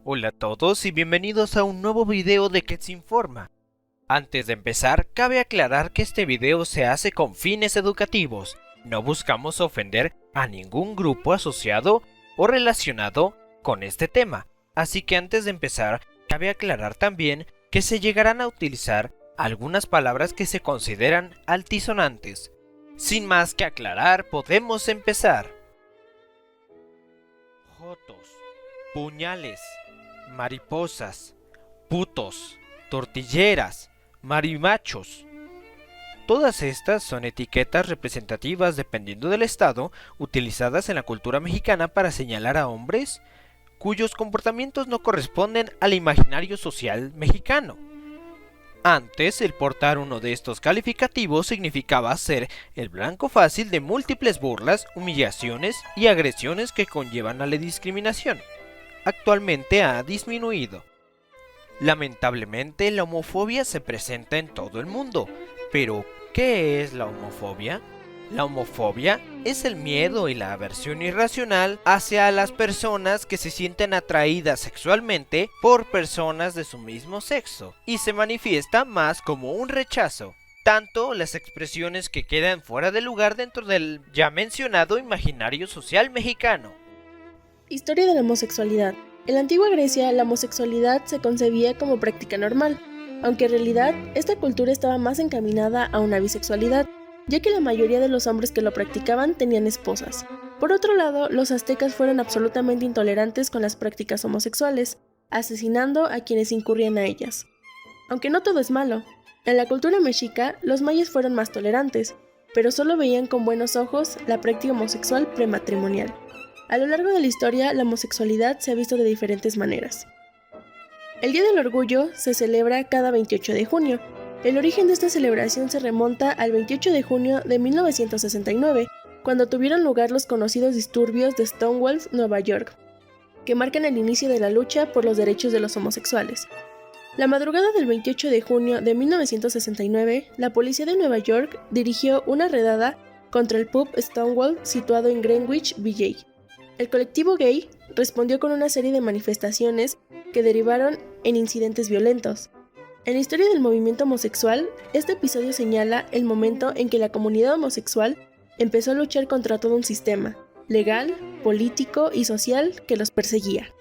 Hola a todos y bienvenidos a un nuevo video de Kets Informa. Antes de empezar, cabe aclarar que este video se hace con fines educativos. No buscamos ofender a ningún grupo asociado o relacionado con este tema. Así que antes de empezar, cabe aclarar también que se llegarán a utilizar algunas palabras que se consideran altisonantes. Sin más que aclarar, podemos empezar. Jotos, puñales, mariposas, putos, tortilleras, marimachos. Todas estas son etiquetas representativas dependiendo del estado utilizadas en la cultura mexicana para señalar a hombres cuyos comportamientos no corresponden al imaginario social mexicano. Antes, el portar uno de estos calificativos significaba ser el blanco fácil de múltiples burlas, humillaciones y agresiones que conllevan a la discriminación. Actualmente ha disminuido. Lamentablemente, la homofobia se presenta en todo el mundo. Pero, ¿qué es la homofobia? La homofobia es el miedo y la aversión irracional hacia las personas que se sienten atraídas sexualmente por personas de su mismo sexo, y se manifiesta más como un rechazo. Tanto las expresiones que quedan fuera de lugar dentro del ya mencionado imaginario social mexicano. Historia de la homosexualidad. En la antigua Grecia, la homosexualidad se concebía como práctica normal, aunque en realidad esta cultura estaba más encaminada a una bisexualidad, ya que la mayoría de los hombres que lo practicaban tenían esposas. Por otro lado, los aztecas fueron absolutamente intolerantes con las prácticas homosexuales, asesinando a quienes incurrían a ellas. Aunque no todo es malo. En la cultura mexica, los mayas fueron más tolerantes, pero solo veían con buenos ojos la práctica homosexual prematrimonial. A lo largo de la historia, la homosexualidad se ha visto de diferentes maneras. El Día del Orgullo se celebra cada 28 de junio. El origen de esta celebración se remonta al 28 de junio de 1969, cuando tuvieron lugar los conocidos disturbios de Stonewall, Nueva York, que marcan el inicio de la lucha por los derechos de los homosexuales. La madrugada del 28 de junio de 1969, la policía de Nueva York dirigió una redada contra el pub Stonewall situado en Greenwich Village. El colectivo gay respondió con una serie de manifestaciones que derivaron en incidentes violentos. En la historia del movimiento homosexual, este episodio señala el momento en que la comunidad homosexual empezó a luchar contra todo un sistema, legal, político y social que los perseguía.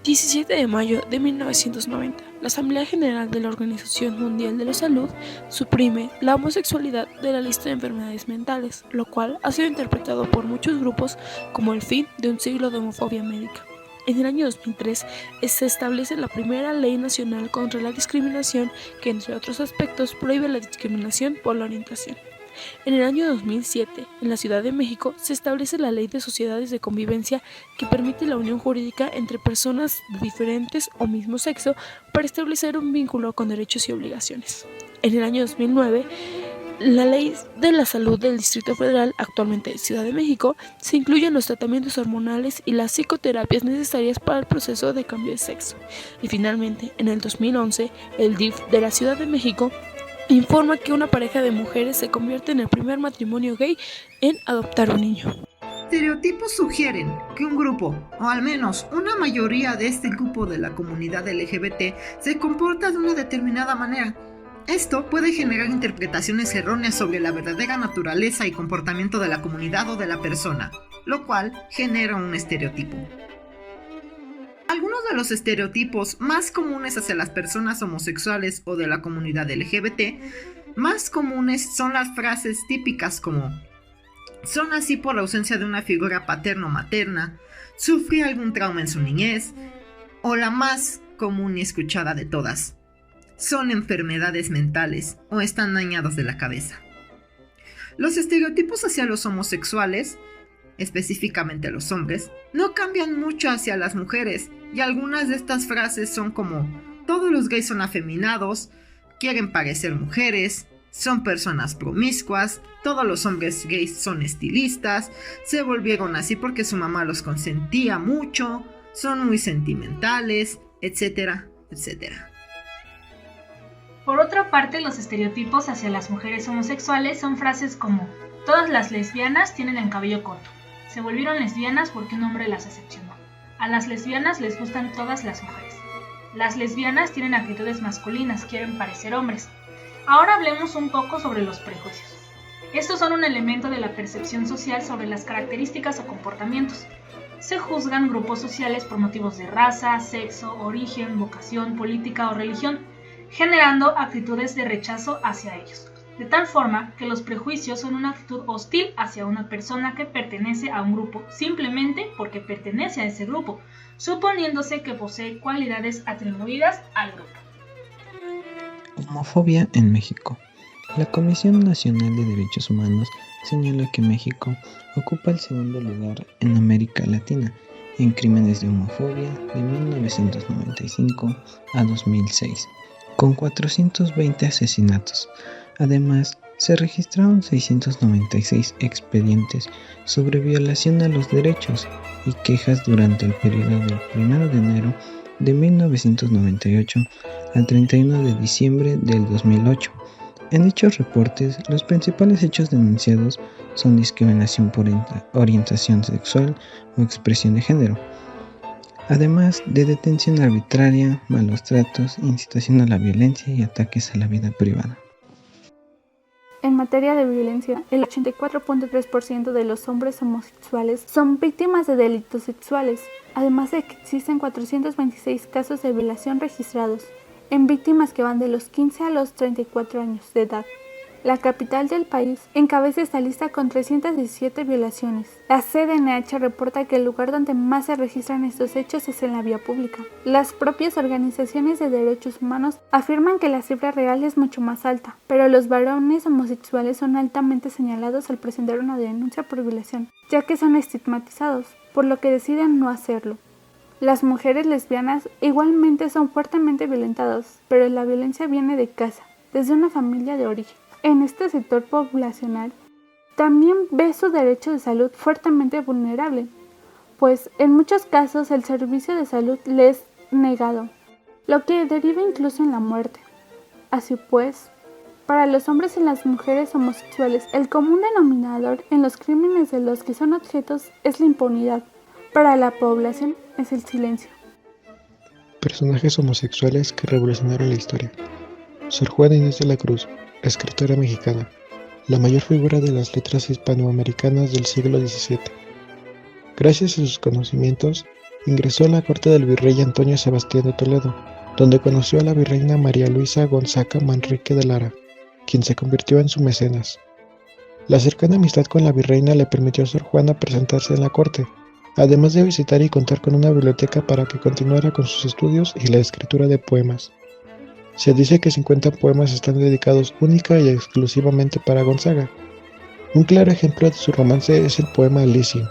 17 de mayo de 1990, la Asamblea General de la Organización Mundial de la Salud suprime la homosexualidad de la lista de enfermedades mentales, lo cual ha sido interpretado por muchos grupos como el fin de un siglo de homofobia médica. En el año 2003 se establece la primera ley nacional contra la discriminación que, entre otros aspectos, prohíbe la discriminación por la orientación. En el año 2007, en la Ciudad de México, se establece la Ley de Sociedades de Convivencia que permite la unión jurídica entre personas de diferentes o mismo sexo para establecer un vínculo con derechos y obligaciones. En el año 2009, la Ley de la Salud del Distrito Federal, actualmente Ciudad de México, se incluyen los tratamientos hormonales y las psicoterapias necesarias para el proceso de cambio de sexo. Y finalmente, en el 2011, el DIF de la Ciudad de México informa que una pareja de mujeres se convierte en el primer matrimonio gay en adoptar un niño. Estereotipos sugieren que un grupo, o al menos una mayoría de este grupo de la comunidad LGBT, se comporta de una determinada manera. Esto puede generar interpretaciones erróneas sobre la verdadera naturaleza y comportamiento de la comunidad o de la persona, lo cual genera un estereotipo. Algunos de los estereotipos más comunes hacia las personas homosexuales o de la comunidad LGBT más comunes son las frases típicas como son así por la ausencia de una figura paterno-materna, sufrí algún trauma en su niñez, o la más común y escuchada de todas, son enfermedades mentales o están dañados de la cabeza. Los estereotipos hacia los homosexuales, específicamente los hombres, no cambian mucho hacia las mujeres, y algunas de estas frases son como todos los gays son afeminados, quieren parecer mujeres, son personas promiscuas, todos los hombres gays son estilistas, se volvieron así porque su mamá los consentía mucho, son muy sentimentales, etcétera, etcétera. Por otra parte, los estereotipos hacia las mujeres homosexuales son frases como todas las lesbianas tienen el cabello corto, se volvieron lesbianas porque un hombre las decepcionó. A las lesbianas les gustan todas las mujeres. Las lesbianas tienen actitudes masculinas, quieren parecer hombres. Ahora hablemos un poco sobre los prejuicios. Estos son un elemento de la percepción social sobre las características o comportamientos. Se juzgan grupos sociales por motivos de raza, sexo, origen, vocación, política o religión, generando actitudes de rechazo hacia ellos. De tal forma que los prejuicios son una actitud hostil hacia una persona que pertenece a un grupo simplemente porque pertenece a ese grupo, suponiéndose que posee cualidades atribuidas al grupo. Homofobia en México. La Comisión Nacional de Derechos Humanos señala que México ocupa el segundo lugar en América Latina en crímenes de homofobia de 1995 a 2006, con 420 asesinatos. Además, se registraron 696 expedientes sobre violación a los derechos y quejas durante el periodo del 1 de enero de 1998 al 31 de diciembre del 2008. En dichos reportes, los principales hechos denunciados son discriminación por orientación sexual o expresión de género, además de detención arbitraria, malos tratos, incitación a la violencia y ataques a la vida privada. En materia de violencia, el 84.3% de los hombres homosexuales son víctimas de delitos sexuales, además de que existen 426 casos de violación registrados en víctimas que van de los 15 a los 34 años de edad. La capital del país encabeza esta lista con 317 violaciones. La CDNH reporta que el lugar donde más se registran estos hechos es en la vía pública. Las propias organizaciones de derechos humanos afirman que la cifra real es mucho más alta, pero los varones homosexuales son altamente señalados al presentar una denuncia por violación, ya que son estigmatizados, por lo que deciden no hacerlo. Las mujeres lesbianas igualmente son fuertemente violentadas, pero la violencia viene de casa, desde una familia de origen. En este sector poblacional también ve su derecho de salud fuertemente vulnerable, pues en muchos casos el servicio de salud les es negado, lo que deriva incluso en la muerte. Así pues, para los hombres y las mujeres homosexuales, el común denominador en los crímenes de los que son objetos es la impunidad. Para la población es el silencio. Personajes homosexuales que revolucionaron la historia. Sor Juana Inés de la Cruz, escritora mexicana, la mayor figura de las letras hispanoamericanas del siglo XVII. Gracias a sus conocimientos, ingresó a la corte del virrey Antonio Sebastián de Toledo, donde conoció a la virreina María Luisa Gonzaga Manrique de Lara, quien se convirtió en su mecenas. La cercana amistad con la virreina le permitió a Sor Juana presentarse en la corte, además de visitar y contar con una biblioteca para que continuara con sus estudios y la escritura de poemas. Se dice que 50 poemas están dedicados única y exclusivamente para Gonzaga. Un claro ejemplo de su romance es el poema Elysium,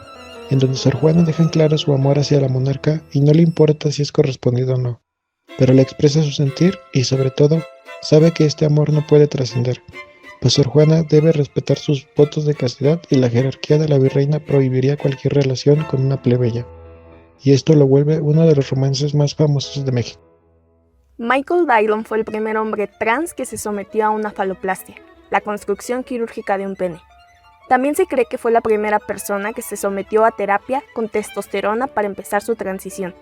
en donde Sor Juana deja en claro su amor hacia la monarca y no le importa si es correspondido o no, pero le expresa su sentir y, sobre todo, sabe que este amor no puede trascender, pues Sor Juana debe respetar sus votos de castidad y la jerarquía de la virreina prohibiría cualquier relación con una plebeya, y esto lo vuelve uno de los romances más famosos de México. Michael Dillon fue el primer hombre trans que se sometió a una faloplastia, la construcción quirúrgica de un pene. También se cree que fue la primera persona que se sometió a terapia con testosterona para empezar su transición.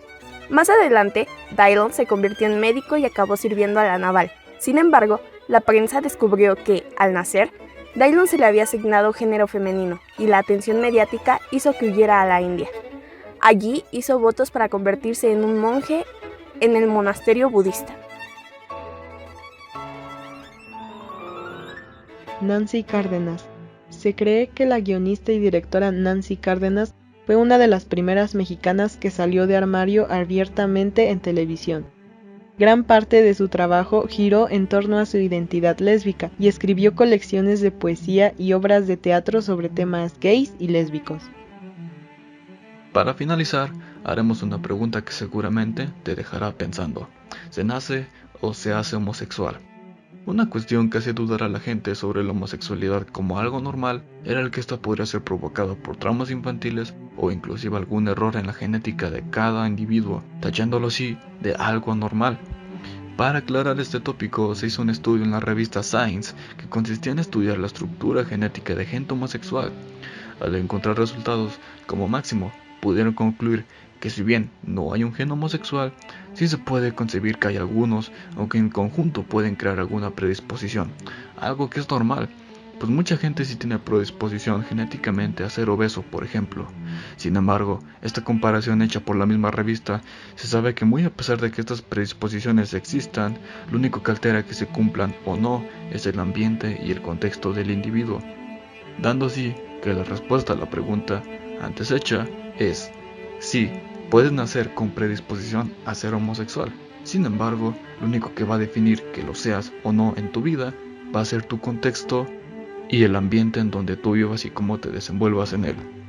Más adelante, Dillon se convirtió en médico y acabó sirviendo a la naval. Sin embargo, la prensa descubrió que, al nacer, Dillon se le había asignado género femenino y la atención mediática hizo que huyera a la India. Allí hizo votos para convertirse en un monje en el monasterio budista. Nancy Cárdenas. Se cree que la guionista y directora Nancy Cárdenas fue una de las primeras mexicanas que salió de armario abiertamente en televisión. Gran parte de su trabajo giró en torno a su identidad lésbica y escribió colecciones de poesía y obras de teatro sobre temas gays y lésbicos. Para finalizar, haremos una pregunta que seguramente te dejará pensando. ¿Se nace o se hace homosexual? Una cuestión que hace dudar a la gente sobre la homosexualidad como algo normal era el que esta podría ser provocada por traumas infantiles o inclusive algún error en la genética de cada individuo, tachándolo así de algo anormal. Para aclarar este tópico se hizo un estudio en la revista Science que consistía en estudiar la estructura genética de gente homosexual. Al encontrar resultados, como máximo, pudieron concluir que si bien no hay un gen homosexual, sí se puede concebir que hay algunos, aunque en conjunto pueden crear alguna predisposición, algo que es normal, pues mucha gente sí tiene predisposición genéticamente a ser obeso, por ejemplo. Sin embargo, esta comparación hecha por la misma revista, se sabe que muy a pesar de que estas predisposiciones existan, lo único que altera que se cumplan o no es el ambiente y el contexto del individuo, dando así que la respuesta a la pregunta antes hecha es sí, puedes nacer con predisposición a ser homosexual. Sin embargo, lo único que va a definir que lo seas o no en tu vida va a ser tu contexto y el ambiente en donde tú vivas y cómo te desenvuelvas en él.